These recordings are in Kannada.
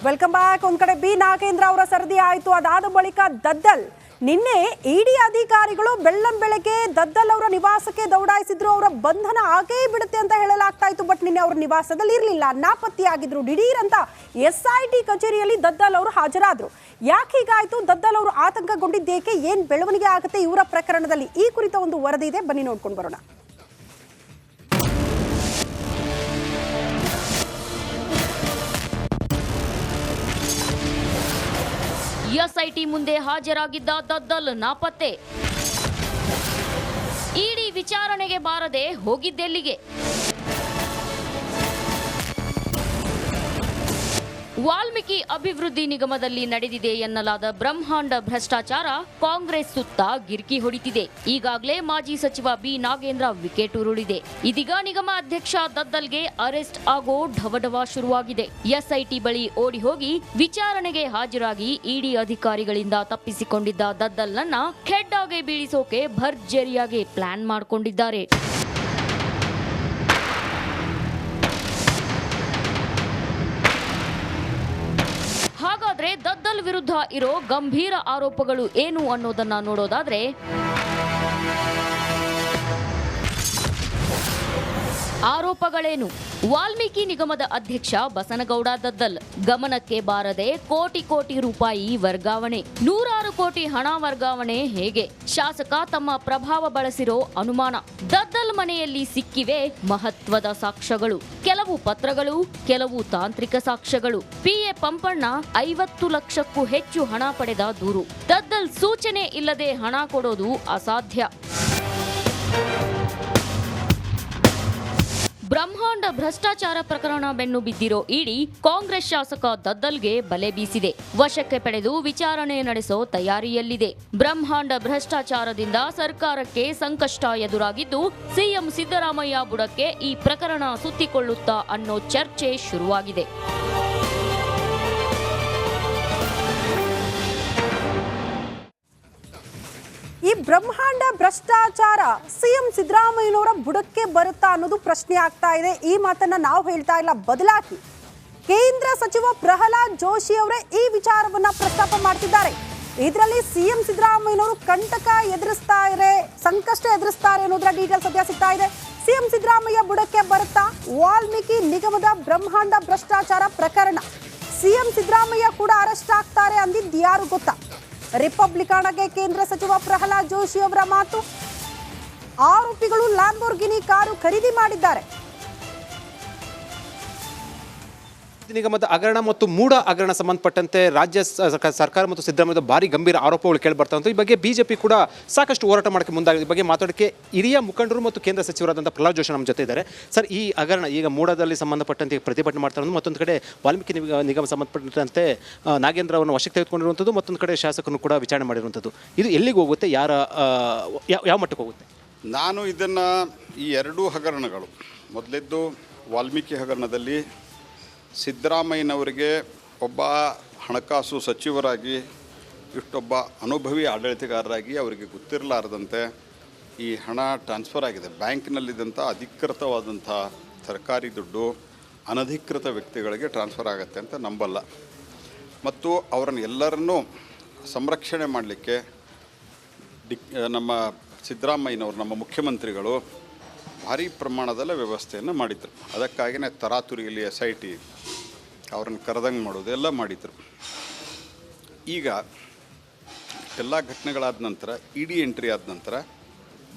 Welcome back. ಒಂದ್ ಕಡೆ ಬಿ ನಾಗೇಂದ್ರ ಅವರ ಸರದಿ ಆಯಿತು, ಅದಾದ ಬಳಿಕ ದದ್ದಲ್. ನಿನ್ನೆ ಇಡಿ ಅಧಿಕಾರಿಗಳು ಬೆಳ್ಳಂಬೆಳಗ್ಗೆ ದದ್ದಲ್ ಅವರ ನಿವಾಸಕ್ಕೆ ದೌಡಾಯಿಸಿದ್ರು. ಅವರ ಬಂಧನ ಆಗೇ ಬಿಡುತ್ತೆ ಅಂತ ಹೇಳಲಾಗ್ತಾ ಇತ್ತು. ಬಟ್ ನಿನ್ನೆ ಅವರ ನಿವಾಸದಲ್ಲಿ ಇರಲಿಲ್ಲ, ನಾಪತ್ತೆಯಾಗಿದ್ರು. ದಿಢೀರ್ ಅಂತ SIT ಕಚೇರಿಯಲ್ಲಿ ದದ್ದಲ್ ಅವರು ಹಾಜರಾದ್ರು. ಯಾಕೆ ಹೀಗಾಯ್ತು? ದದ್ದಲ್ ಅವರು ಆತಂಕಗೊಂಡಿದ್ದೇಕೆ? ಏನ್ ಬೆಳವಣಿಗೆ ಆಗುತ್ತೆ ಇವರ ಪ್ರಕರಣದಲ್ಲಿ? ಈ ಕುರಿತ ಒಂದು ವರದಿ ಇದೆ, ಬನ್ನಿ ನೋಡ್ಕೊಂಡು ಬರೋಣ. SIT ಮುಂದೆ ಹಾಜರಾಗಿದ್ದ ದದ್ದಲ್ ನಾಪತ್ತೆ. ಇಡಿ ವಿಚಾರಣೆಗೆ ಬಾರದೆ ಹೋಗಿದ್ದೆಲ್ಲಿಗೆ? ವಾಲ್ಮೀಕಿ ಅಭಿವೃದ್ಧಿ ನಿಗಮದಲ್ಲಿ ನಡೆದಿದೆ ಎನ್ನಲಾದ ಬ್ರಹ್ಮಾಂಡ ಭ್ರಷ್ಟಾಚಾರ ಕಾಂಗ್ರೆಸ್ ಸುತ್ತ ಗಿರ್ಕಿ ಹೊಡಿತಿದೆ. ಈಗಾಗಲೇ ಮಾಜಿ ಸಚಿವ ಬಿ ನಾಗೇಂದ್ರ ವಿಕೆಟ್ ಉರುಳಿದೆ. ಇದೀಗ ನಿಗಮ ಅಧ್ಯಕ್ಷ ದದ್ದಲ್ಗೆ ಅರೆಸ್ಟ್ ಆಗೋ ಢವಢವ ಶುರುವಾಗಿದೆ. SIT ಬಳಿ ಓಡಿ ಹೋಗಿ ವಿಚಾರಣೆಗೆ ಹಾಜರಾಗಿ ಇಡಿ ಅಧಿಕಾರಿಗಳಿಂದ ತಪ್ಪಿಸಿಕೊಂಡಿದ್ದ ದದ್ದಲ್ನನ್ನ ಖೆಡ್ಡಾಗೆ ಬೀಳಿಸೋಕೆ ಭರ್ಜರಿಯಾಗಿ ಪ್ಲಾನ್ ಮಾಡಿಕೊಂಡಿದ್ದಾರೆ. ಹಾಗಾದ್ರೆ ದದ್ದಲ್ ವಿರುದ್ಧ ಇರೋ ಗಂಭೀರ ಆರೋಪಗಳು ಏನು ಅನ್ನೋದನ್ನ ನೋಡೋದಾದ್ರೆ, ಆರೋಪಗಳೇನು? ವಾಲ್ಮೀಕಿ ನಿಗಮದ ಅಧ್ಯಕ್ಷ ಬಸನಗೌಡ ದದ್ದಲ್ ಗಮನಕ್ಕೆ ಬಾರದೆ ಕೋಟಿ ಕೋಟಿ ರೂಪಾಯಿ ವರ್ಗಾವಣೆ, 100 ಕೋಟಿ ಹಣ ವರ್ಗಾವಣೆ ಹೇಗೆ? ಶಾಸಕ ತಮ್ಮ ಪ್ರಭಾವ ಬಳಸಿರೋ ಅನುಮಾನ. ದದ್ದಲ್ ಮನೆಯಲ್ಲಿ ಸಿಕ್ಕಿವೆ ಮಹತ್ವದ ಸಾಕ್ಷ್ಯಗಳು, ಕೆಲವು ಪತ್ರಗಳು, ಕೆಲವು ತಾಂತ್ರಿಕ ಸಾಕ್ಷ್ಯಗಳು. PA ಪಂಪಣ್ಣ 50 ಲಕ್ಷಕ್ಕೂ ಹೆಚ್ಚು ಹಣ ಪಡೆದ ದೂರು. ದದ್ದಲ್ ಸೂಚನೆ ಇಲ್ಲದೆ ಹಣ ಕೊಡೋದು ಅಸಾಧ್ಯ. ಬ್ರಹ್ಮಾಂಡ ಭ್ರಷ್ಟಾಚಾರ ಪ್ರಕರಣ ಬೆನ್ನು ಬಿದ್ದಿರೋ ಇಡಿ ಕಾಂಗ್ರೆಸ್ ಶಾಸಕ ದದ್ದಲ್ಗೆ ಬಲೆ ಬೀಸಿದೆ. ವಶಕ್ಕೆ ಪಡೆದು ವಿಚಾರಣೆ ನಡೆಸೋ ತಯಾರಿಯಲ್ಲಿದೆ. ಬ್ರಹ್ಮಾಂಡ ಭ್ರಷ್ಟಾಚಾರದಿಂದ ಸರ್ಕಾರಕ್ಕೆ ಸಂಕಷ್ಟ ಎದುರಾಗಿದ್ದು, ಸಿಎಂ ಸಿದ್ದರಾಮಯ್ಯ ಬುಡಕ್ಕೆ ಈ ಪ್ರಕರಣ ಸುತ್ತಿಕೊಳ್ಳುತ್ತಾ ಅನ್ನೋ ಚರ್ಚೆ ಶುರುವಾಗಿದೆ. ಈ ಬ್ರಹ್ಮಾಂಡ ಭ್ರಷ್ಟಾಚಾರ ಸಿಎಂ ಸಿದ್ದರಾಮಯ್ಯನವರ ಬುಡಕ್ಕೆ ಬರುತ್ತಾ ಅನ್ನೋದು ಪ್ರಶ್ನೆ ಆಗ್ತಾ ಇದೆ. ಈ ಮಾತನ್ನ ನಾವು ಹೇಳ್ತಾ ಇಲ್ಲ, ಬದಲಾಗಿ ಕೇಂದ್ರ ಸಚಿವ ಪ್ರಹ್ಲಾದ್ ಜೋಶಿ ಅವರೇ ಈ ವಿಚಾರವನ್ನ ಪ್ರಸ್ತಾಪ ಮಾಡ್ತಿದ್ದಾರೆ. ಇದರಲ್ಲಿ ಸಿಎಂ ಸಿದ್ದರಾಮಯ್ಯನವರು ಕಂಟಕ ಎದುರಿಸ್ತಾರೆ, ಸಂಕಷ್ಟ ಎದುರಿಸ್ತಾರೆ ಅನ್ನೋದರ ಡೀಟೇಲ್ ಸದ್ಯ ಸಿಗ್ತಾ ಇದೆ. ಸಿಎಂ ಸಿದ್ದರಾಮಯ್ಯ ಬುಡಕ್ಕೆ ಬರುತ್ತಾ ವಾಲ್ಮೀಕಿ ನಿಗಮದ ಬ್ರಹ್ಮಾಂಡ ಭ್ರಷ್ಟಾಚಾರ ಪ್ರಕರಣ. ಸಿಎಂ ಸಿದ್ದರಾಮಯ್ಯ ಕೂಡ ಅರೆಸ್ಟ್ ಆಗ್ತಾರೆ ಅಂದಿದ್ದು ಯಾರು ಗೊತ್ತಾ? ರಿಪಬ್ಲಿಕನ್ಗೆ ಕೇಂದ್ರ ಸಚಿವ ಪ್ರಹ್ಲಾದ್ ಜೋಶಿ ಅವರ ಮಾತು. ಆರೋಪಿಗಳು ಲ್ಯಾಂಬೋರ್ಗಿನಿ ಕಾರು ಖರೀದಿ ಮಾಡಿದ್ದಾರೆ. ನಿಗಮದ ಹಗರಣ ಮತ್ತು ಮೂಢ ಹಗರಣ ಸಂಬಂಧಪಟ್ಟಂತೆ ರಾಜ್ಯ ಸರ್ಕಾರ ಮತ್ತು ಸಿದ್ದರಾಮಯ್ಯ ಭಾರಿ ಗಂಭೀರ ಆರೋಪಗಳು ಕೇಳಿಬರ್ತಾ ಉಂಟು. ಈ ಬಗ್ಗೆ ಬಿಜೆಪಿ ಕೂಡ ಸಾಕಷ್ಟು ಹೋರಾಟ ಮಾಡೋಕ್ಕೆ ಮುಂದಾಗಿದೆ. ಈ ಬಗ್ಗೆ ಮಾತಾಡೋಕ್ಕೆ ಹಿರಿಯ ಮುಖಂಡರು ಮತ್ತು ಕೇಂದ್ರ ಸಚಿವರಾದಂಥ ಪ್ರಹ್ಲಾದ್ ಜೋಶಿ ನಮ್ಮ ಜೊತೆ ಇದ್ದಾರೆ. ಸರ್, ಈ ಹಗರಣ ಈಗ ಮೂಢದಲ್ಲಿ ಸಂಬಂಧಪಟ್ಟಂತೆ ಪ್ರತಿಭಟನೆ ಮಾಡ್ತಾ ಇರೋದು, ಮತ್ತೊಂದು ಕಡೆ ವಾಲ್ಮೀಕಿ ನಿಗಮ ಸಂಬಂಧಪಟ್ಟಂತೆ ನಾಗೇಂದ್ರ ಅವರನ್ನು ವಶಕ್ಕೆ ತೆಗೆದುಕೊಂಡಿರುವಂಥದ್ದು, ಮತ್ತೊಂದು ಕಡೆ ಶಾಸಕರನ್ನು ಕೂಡ ವಿಚಾರಣೆ ಮಾಡಿರುವಂಥದ್ದು, ಇದು ಎಲ್ಲಿಗೆ ಹೋಗುತ್ತೆ? ಯಾವ ಮಟ್ಟಕ್ಕೆ ಹೋಗುತ್ತೆ? ನಾನು ಇದನ್ನು ಈ ಎರಡೂ ಹಗರಣಗಳು, ಮೊದಲಿದ್ದು ವಾಲ್ಮೀಕಿ ಹಗರಣದಲ್ಲಿ ಸಿದ್ದರಾಮಯ್ಯನವರಿಗೆ ಒಬ್ಬ ಹಣಕಾಸು ಸಚಿವರಾಗಿ, ಇಷ್ಟೊಬ್ಬ ಅನುಭವಿ ಆಡಳಿತಗಾರರಾಗಿ ಅವರಿಗೆ ಗೊತ್ತಿರಲಾರದಂತೆ ಈ ಹಣ ಟ್ರಾನ್ಸ್ಫರ್ ಆಗಿದೆ. ಬ್ಯಾಂಕ್ನಲ್ಲಿದ್ದಂಥ ಅಧಿಕೃತವಾದಂಥ ಸರ್ಕಾರಿ ದುಡ್ಡು ಅನಧಿಕೃತ ವ್ಯಕ್ತಿಗಳಿಗೆ ಟ್ರಾನ್ಸ್ಫರ್ ಆಗುತ್ತೆ ಅಂತ ನಂಬಲ್ಲ. ಮತ್ತು ಅವರನ್ನು ಎಲ್ಲರನ್ನೂ ಸಂರಕ್ಷಣೆ ಮಾಡಲಿಕ್ಕೆ ನಮ್ಮ ಸಿದ್ದರಾಮಯ್ಯನವರು, ನಮ್ಮ ಮುಖ್ಯಮಂತ್ರಿಗಳು ಭಾರೀ ಪ್ರಮಾಣದಲ್ಲಿ ವ್ಯವಸ್ಥೆಯನ್ನು ಮಾಡಿದರು. ಅದಕ್ಕಾಗಿಯೇ ತರಾತುರಿಯಲ್ಲಿ SIT ಅವ್ರನ್ನ ಕರೆದಂಗೆ ಮಾಡೋದು ಎಲ್ಲ ಮಾಡಿದರು. ಈಗ ಎಲ್ಲ ಘಟನೆಗಳಾದ ನಂತರ ಇಡಿ ಎಂಟ್ರಿ ಆದ ನಂತರ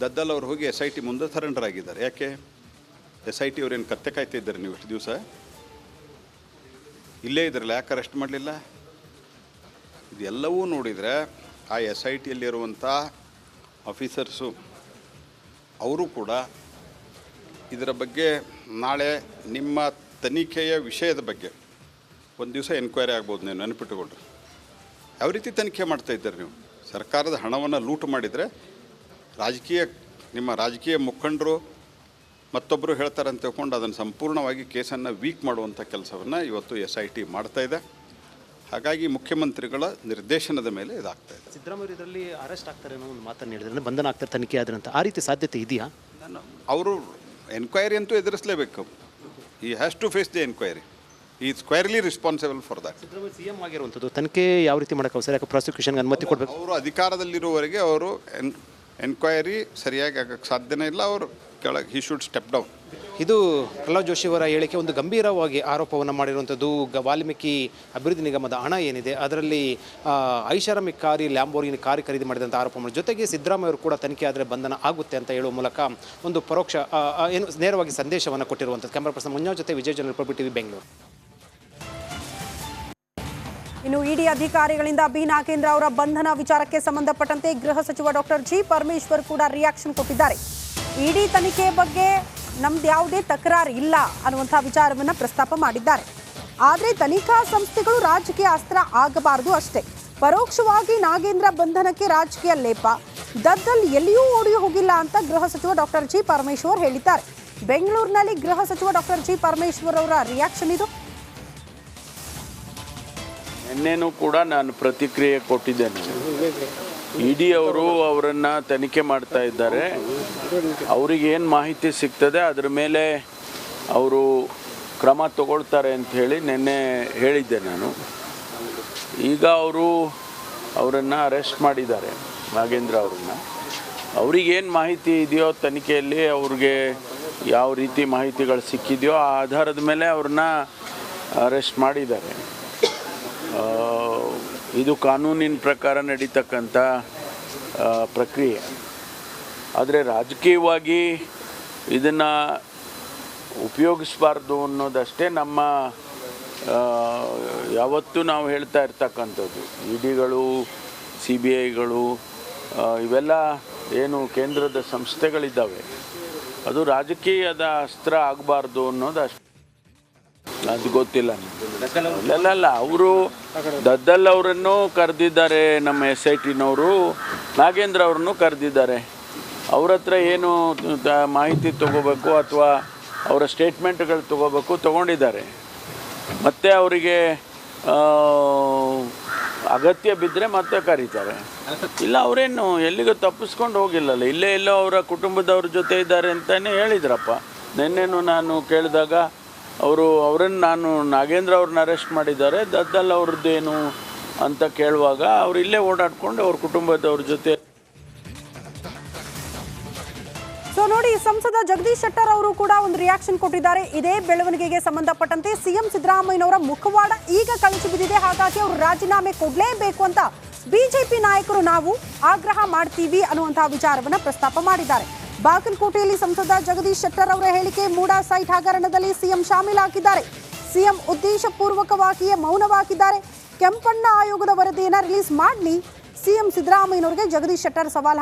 ದದ್ದಲ್ ಅವರು ಹೋಗಿ SIT ಮುಂದೆ ಸರೆಂಡರ್ ಆಗಿದ್ದಾರೆ. ಯಾಕೆ? SIT ಅವ್ರೇನು ಕತ್ತೆ ಕಾಯ್ತಾ ಇದ್ದಾರೆ? ನೀವು ಇಷ್ಟು ದಿವಸ ಇಲ್ಲೇ ಇದ್ರಲ್ಲ, ಯಾಕೆ ಅರೆಸ್ಟ್ ಮಾಡಲಿಲ್ಲ? ಇದೆಲ್ಲವೂ ನೋಡಿದರೆ ಆ SITಯಲ್ಲಿರುವಂಥ ಆಫೀಸರ್ಸು ಅವರು ಕೂಡ ಇದರ ಬಗ್ಗೆ ನಾಳೆ ನಿಮ್ಮ ತನಿಖೆಯ ವಿಷಯದ ಬಗ್ಗೆ ಒಂದು ದಿವಸ ಎನ್ಕ್ವೈರಿ ಆಗ್ಬೋದು. ನೀವು ನೆನಪಿಟ್ಟುಕೊಂಡ್ರೆ ಯಾವ ರೀತಿ ತನಿಖೆ ಮಾಡ್ತಾಯಿದ್ದಾರೆ? ನೀವು ಸರ್ಕಾರದ ಹಣವನ್ನು ಲೂಟು ಮಾಡಿದರೆ ನಿಮ್ಮ ರಾಜಕೀಯ ಮುಖಂಡರು ಮತ್ತೊಬ್ಬರು ಹೇಳ್ತಾರೆ ಅಂತ ತಿಳ್ಕೊಂಡು ಅದನ್ನು ಸಂಪೂರ್ಣವಾಗಿ ಕೇಸನ್ನು ವೀಕ್ ಮಾಡುವಂಥ ಕೆಲಸವನ್ನು ಇವತ್ತು SIT ಮಾಡ್ತಾಯಿದೆ. ಹಾಗಾಗಿ ಮುಖ್ಯಮಂತ್ರಿಗಳ ನಿರ್ದೇಶನದ ಮೇಲೆ ಇದಾಗ್ತಾ ಇದೆ. ಸಿದ್ದರಾಮಯ್ಯ ಇದರಲ್ಲಿ ಅರೆಸ್ಟ್ ಆಗ್ತಾರೆ ಅನ್ನೋ ಒಂದು ಮಾತನ್ನು ಹೇಳಿದ್ರೆ, ಬಂಧನ ಆಗ್ತಾರೆ ತನಿಖೆ ಆದ್ರೆ ಅಂತ, ಆ ರೀತಿ ಸಾಧ್ಯತೆ ಇದೆಯಾ? ಅವರು ಎನ್ಕ್ವೈರಿ ಅಂತೂ ಎದುರಿಸಲೇಬೇಕು. ಈ has to face the enquiry. ಈ squarely responsible for that. CM ಆಗಿರುವಂಥದ್ದು ತನಿಖೆ ಯಾವ ರೀತಿ ಮಾಡೋಕೆ ಸರ್? ಯಾಕೆ ಪ್ರಾಸಿಕ್ಯೂಷನ್ಗೆ ಅನುಮತಿ ಕೊಡಬೇಕು? ಅವರು ಅಧಿಕಾರದಲ್ಲಿರುವವರೆಗೆ ಅವರು ಎನ್ಕ್ವೈರಿ ಸರಿಯಾಗಿ ಆಗಕ್ಕೆ ಸಾಧ್ಯನೇ ಇಲ್ಲ. ಅವರು ಕೆಳಗೆ ಹಿ ಶುಡ್ ಸ್ಟೆಪ್ ಡೌನ್. ಇದು ಪ್ರಹ್ಲಾದ್ ಜೋಶಿ ಅವರ ಹೇಳಿಕೆ ಒಂದು ಗಂಭೀರವಾಗಿ ಆರೋಪವನ್ನು ಮಾಡಿರುವಂಥದ್ದು. ವಾಲ್ಮೀಕಿ ಅಭಿವೃದ್ಧಿ ನಿಗಮದ ಹಣ ಏನಿದೆ ಅದರಲ್ಲಿ ಐಷಾರಾಮಿ ಕಾರಿ ಲ್ಯಾಂಬೋರ್ಗಿನಿ ಕಾರಿ ಖರೀದಿ ಮಾಡಿದಂಥ ಆರೋಪ ಮಾಡಿ, ಜೊತೆಗೆ ಸಿದ್ದರಾಮಯ್ಯ ಅವರು ಕೂಡ ತನಿಖೆ ಆದರೆ ಬಂಧನ ಆಗುತ್ತೆ ಅಂತ ಹೇಳುವ ಮೂಲಕ ಒಂದು ಪರೋಕ್ಷ ಏನು ನೇರವಾಗಿ ಸಂದೇಶವನ್ನು ಕೊಟ್ಟಿರುವಂಥದ್ದು. ಕ್ಯಾಮರಾ ಪರ್ಸನ್ ಮಂಜು ಜೊತೆ ವಿಜಯ್ ಜನ, ರಿಪಬ್ಲಿಕ್ ಟಿವಿ, ಬೆಂಗಳೂರು. ಇನ್ನು ಇಡಿ ಅಧಿಕಾರಿಗಳಿಂದ ಬಿ ನಾಗೇಂದ್ರ ಅವರ ಬಂಧನ ವಿಚಾರಕ್ಕೆ ಸಂಬಂಧಪಟ್ಟಂತೆ ಗೃಹ ಸಚಿವ ಡಾಕ್ಟರ್ ಜಿ ಪರಮೇಶ್ವರ್ ಕೂಡ ರಿಯಾಕ್ಷನ್ ಕೊಟ್ಟಿದ್ದಾರೆ. ಇಡಿ ತನಿಖೆ ಬಗ್ಗೆ ನಮ್ದು ಯಾವುದೇ ತಕರಾರು ಇಲ್ಲ ಅನ್ನುವಂಥ ವಿಚಾರವನ್ನು ಪ್ರಸ್ತಾಪ ಮಾಡಿದ್ದಾರೆ. ಆದರೆ ತನಿಖಾ ಸಂಸ್ಥೆಗಳು ರಾಜಕೀಯ ಅಸ್ತ್ರ ಆಗಬಾರದು ಅಷ್ಟೇ. ಪರೋಕ್ಷವಾಗಿ ನಾಗೇಂದ್ರ ಬಂಧನಕ್ಕೆ ರಾಜಕೀಯ ಲೇಪ, ದದ್ದಲ್ ಎಲ್ಲಿಯೂ ಓಡಿ ಹೋಗಿಲ್ಲ ಅಂತ ಗೃಹ ಸಚಿವ ಡಾಕ್ಟರ್ ಜಿ ಪರಮೇಶ್ವರ್ ಹೇಳಿದ್ದಾರೆ. ಬೆಂಗಳೂರಿನಲ್ಲಿ ಗೃಹ ಸಚಿವ ಡಾಕ್ಟರ್ ಜಿ ಪರಮೇಶ್ವರ್ ಅವರ ರಿಯಾಕ್ಷನ್ ಇದು. ನಿನ್ನೆನೂ ಕೂಡ ನಾನು ಪ್ರತಿಕ್ರಿಯೆ ಕೊಟ್ಟಿದ್ದೇನೆ. ಇಡಿ ಅವರು ಅವರನ್ನು ತನಿಖೆ ಮಾಡ್ತಾ ಇದ್ದಾರೆ. ಅವರಿಗೆ ಏನು ಮಾಹಿತಿ ಸಿಗ್ತದೆ ಅದರ ಮೇಲೆ ಅವರು ಕ್ರಮ ತಗೊಳ್ತಾರೆ ಅಂತ ಹೇಳಿ ನಿನ್ನೆ ಹೇಳಿದ್ದೆ ನಾನು. ಈಗ ಅವರನ್ನು ಅರೆಸ್ಟ್ ಮಾಡಿದ್ದಾರೆ, ನಾಗೇಂದ್ರ ಅವರನ್ನು. ಅವರಿಗೇನು ಮಾಹಿತಿ ಇದೆಯೋ ತನಿಖೆಯಲ್ಲಿ, ಅವ್ರಿಗೆ ಯಾವ ರೀತಿ ಮಾಹಿತಿಗಳು ಸಿಕ್ಕಿದೆಯೋ ಆ ಆಧಾರದ ಮೇಲೆ ಅವ್ರನ್ನ ಅರೆಸ್ಟ್ ಮಾಡಿದ್ದಾರೆ. ಇದು ಕಾನೂನಿನ ಪ್ರಕಾರ ನಡೀತಕ್ಕಂಥ ಪ್ರಕ್ರಿಯೆ. ಆದರೆ ರಾಜಕೀಯವಾಗಿ ಇದನ್ನು ಉಪಯೋಗಿಸಬಾರ್ದು ಅನ್ನೋದಷ್ಟೇ ನಮ್ಮ ಯಾವತ್ತೂ ನಾವು ಹೇಳ್ತಾ ಇರ್ತಕ್ಕಂಥದ್ದು. ಇಡಿಗಳು, CBIಗಳು ಇವೆಲ್ಲ ಏನು ಕೇಂದ್ರದ ಸಂಸ್ಥೆಗಳಿದ್ದಾವೆ, ಅದು ರಾಜಕೀಯದ ಅಸ್ತ್ರ ಆಗಬಾರ್ದು ಅನ್ನೋದು ಅಷ್ಟೇ. ಅದು ಗೊತ್ತಿಲ್ಲ. ಅಲ್ಲ, ಅವರು ದದ್ದಲ್ ಅವರನ್ನು ಕರೆದಿದ್ದಾರೆ, ನಮ್ಮ SITನವರು ನಾಗೇಂದ್ರ ಅವ್ರನ್ನು ಕರೆದಿದ್ದಾರೆ. ಅವ್ರ ಹತ್ರ ಏನು ಮಾಹಿತಿ ತೊಗೋಬೇಕು ಅಥವಾ ಅವರ ಸ್ಟೇಟ್ಮೆಂಟ್ಗಳು ತೊಗೊಂಡಿದ್ದಾರೆ. ಮತ್ತೆ ಅವರಿಗೆ ಅಗತ್ಯ ಬಿದ್ದರೆ ಮತ್ತೆ ಕರೀತಾರೆ. ಇಲ್ಲ, ಅವರೇನು ಎಲ್ಲಿಗೂ ತಪ್ಪಿಸ್ಕೊಂಡು ಹೋಗಿಲ್ಲಲ್ಲ, ಇಲ್ಲೇ ಎಲ್ಲೋ ಅವರ ಕುಟುಂಬದವ್ರ ಜೊತೆ ಇದ್ದಾರೆ ಅಂತಲೇ ಹೇಳಿದ್ರಪ್ಪ. ನಿನ್ನೆನೂ ನಾನು ಕೇಳಿದಾಗ ನಾನು ನಾಗೇಂದ್ರ ಅವ್ರನ್ನ ಅರೆಸ್ಟ್ ಮಾಡಿದ್ದಾರೆ, ದದ್ದಲ್ ಅವ್ರದ್ದೇನು ಅಂತ ಕೇಳುವಾಗ ಅವ್ರು ಇಲ್ಲೇ ಓಡಾಡ್ಕೊಂಡು ಅವ್ರ ಕುಟುಂಬದವ್ರ ಜೊತೆ. ಸೊ ನೋಡಿ, ಸಂಸದ ಜಗದೀಶ್ ಶೆಟ್ಟರ್ ಅವರು ಕೂಡ ಒಂದು ರಿಯಾಕ್ಷನ್ ಕೊಟ್ಟಿದ್ದಾರೆ. ಇದೇ ಬೆಳವಣಿಗೆಗೆ ಸಂಬಂಧಪಟ್ಟಂತೆ ಸಿಎಂ ಸಿದ್ದರಾಮಯ್ಯನವರ ಮುಖವಾಡ ಈಗ ಕಳಚಿ ಬಿದ್ದಿದೆ, ಹಾಗಾಗಿ ಅವರು ರಾಜೀನಾಮೆ ಕೊಡಲೇಬೇಕು ಅಂತ ಬಿಜೆಪಿ ನಾಯಕರು ನಾವು ಆಗ್ರಹ ಮಾಡ್ತೀವಿ ಅನ್ನುವಂತಹ ವಿಚಾರವನ್ನ ಪ್ರಸ್ತಾಪ ಮಾಡಿದ್ದಾರೆ. ಬಾಗಲಕೋಟೆಯಲ್ಲಿ ಸಂಸದ ಜಗದೀಶ್ ಶೆಟ್ಟರ್ ಅವರ ಹೇಳಿಕೆ ಮೂಡಾ ಸೈಟ್ ಹಗರಣದಲ್ಲಿ ಸಿಎಂ ಶಾಮೀಲಾಗಿದ್ದಾರೆ. ಸಿಎಂ ಉದ್ದೇಶಪೂರ್ವಕವಾಗಿಯೇ ಮೌನವಾಗಿದ್ದಾರೆ. ಕೆಂಪಣ್ಣ ಆಯೋಗದ ವರದಿಯನ್ನು ರಿಲೀಸ್ ಮಾಡಲಿ, ಸಿಎಂ ಸಿದ್ದರಾಮಯ್ಯನವರಿಗೆ ಜಗದೀಶ್ ಶೆಟ್ಟರ್ ಸವಾಲ್